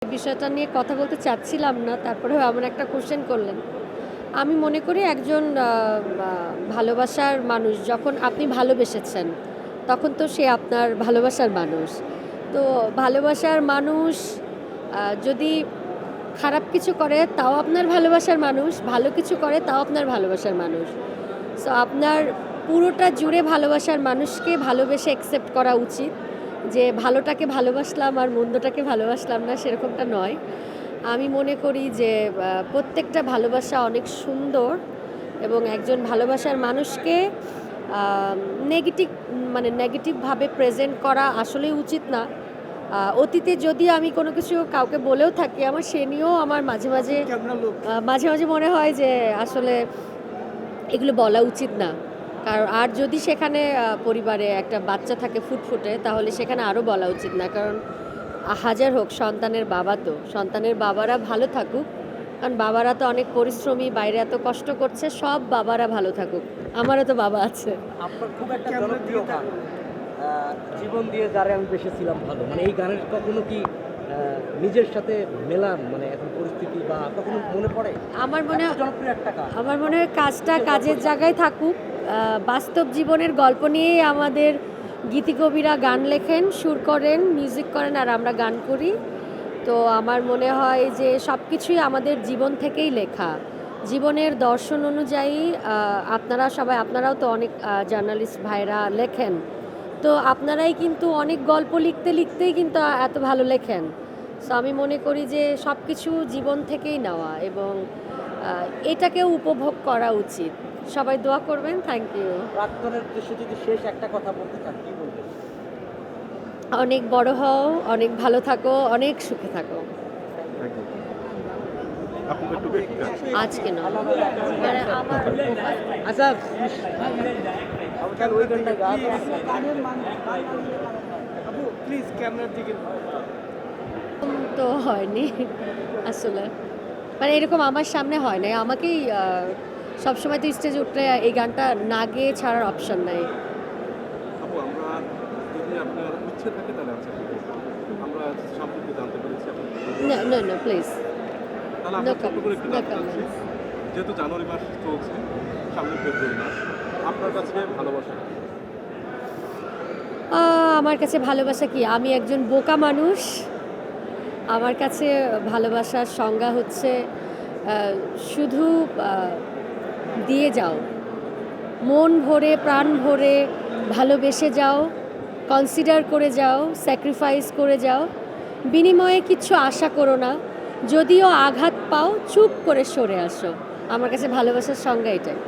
বিষয়টা নিয়ে কথা বলতে চাচ্ছিলাম না, তারপরেও এমন একটা কোশ্চেন করলেন। আমি মনে করি একজন ভালোবাসার মানুষ যখন আপনি ভালোবেসেছেন, তখন তো সে আপনার ভালোবাসার মানুষ। তো ভালোবাসার মানুষ যদি খারাপ কিছু করে তাও আপনার ভালোবাসার মানুষ, ভালো কিছু করে তাও আপনার ভালোবাসার মানুষ। সো আপনার পুরোটা জুড়ে ভালোবাসার মানুষকে ভালোবেসে অ্যাকসেপ্ট করা উচিত। যে ভালোটাকে ভালোবাসলাম আর মন্দটাকে ভালোবাসলাম না, সেরকমটা নয়। আমি মনে করি যে প্রত্যেকটা ভালোবাসা অনেক সুন্দর এবং একজন ভালোবাসার মানুষকে নেগেটিভভাবে প্রেজেন্ট করা আসলেই উচিত না। অতীতে যদি আমি কোনো কিছু কাউকে বলেও থাকি, আমার সে নিয়েও আমার মাঝে মাঝে মনে হয় যে আসলে এগুলো বলা উচিত না। কারণ আর যদি সেখানে পরিবারে একটা বাচ্চা থাকে ফুটফুটে, তাহলে সেখানে আরও বলা উচিত না। কারণ হাজার হোক সন্তানের বাবা, তো সন্তানের বাবারা ভালো থাকুক, কারণ বাবারা তো অনেক পরিশ্রমী, বাইরে এত কষ্ট করছে, সব বাবারা ভালো থাকুক। আমারও তো বাবা আছে। আপনার খুব একটা জনপ্রিয় গান জীবন দিয়ে যারে আমি বেসেছিলাম ভালো, মানে এই গানের কখনো কি নিজের সাথে মেলান, মানে এখন পরিস্থিতি বা কখনো মনে পড়ে? আমার মনে হয় জনপ্রিয় একটা গান, আমার মনে হয় কাজটা কাজের জায়গায় থাকুক। বাস্তব জীবনের গল্প নিয়েই আমাদের গীতিকবিরা গান লেখেন, সুর করেন, মিউজিক করেন, আর আমরা গান করি। তো আমার মনে হয় যে সব কিছুই আমাদের জীবন থেকেই লেখা, জীবনের দর্শন অনুযায়ী। আপনারাও তো অনেক জার্নালিস্ট ভাইরা লেখেন, তো আপনারাই কিন্তু অনেক গল্প লিখতে লিখতেই কিন্তু এত ভালো লেখেন। সো আমি মনে করি যে সব কিছু জীবন থেকেই নেওয়া, এবং এটাকেও উপভোগ করা উচিত। সবাই দোয়া করবেন। Thank you. প্রাক্তনের উদ্দেশ্যে যদি শেষ একটা কথা বলতে চান, কি বলবেন? অনেক বড় হও, অনেক ভালো থাকো, অনেক সুখে থাকো। আজকে না, মানে আমার আচ্ছা, ওই গানটা গান প্লিজ ক্যামেরার দিকে। তো হয়নি আসলে, মানে এরকম আমার সামনে হয় নাই। আমাকেই সবসময় তো স্টেজে উঠলে এই গানটা না গেয়ে ছাড়ার অপশন নাই। আপু, আমরা যদি আপনার ইচ্ছে থাকে তাহলে আচ্ছা ঠিক আছে। আমরা সম্পর্কে জানতে পেরেছি না না না, প্লিজ। তাহলে No আমরা ছোট্ট করে একটু comments, no জানতে চাচ্ছি, comments. যেহেতু জানুয়ারি মাস চলছে, সামনে ফেব্রুয়ারি মাস, আপনার কাছে ভালোবাসা কি? আমার কাছে ভালোবাসা কি? আমি একজন বোকা মানুষ। আমার কাছে ভালোবাসার সংজ্ঞা হচ্ছে শুধু দিয়ে যাও, মন ভরে প্রাণ ভরে ভালোবেসে যাও, কনসিডার করে যাও, স্যাক্রিফাইস করে যাও, বিনিময়ে কিচ্ছু আশা করো না। যদিও আঘাত পাও, চুপ করে সরে আসো। আমার কাছে ভালোবাসার সংজ্ঞা এটাই।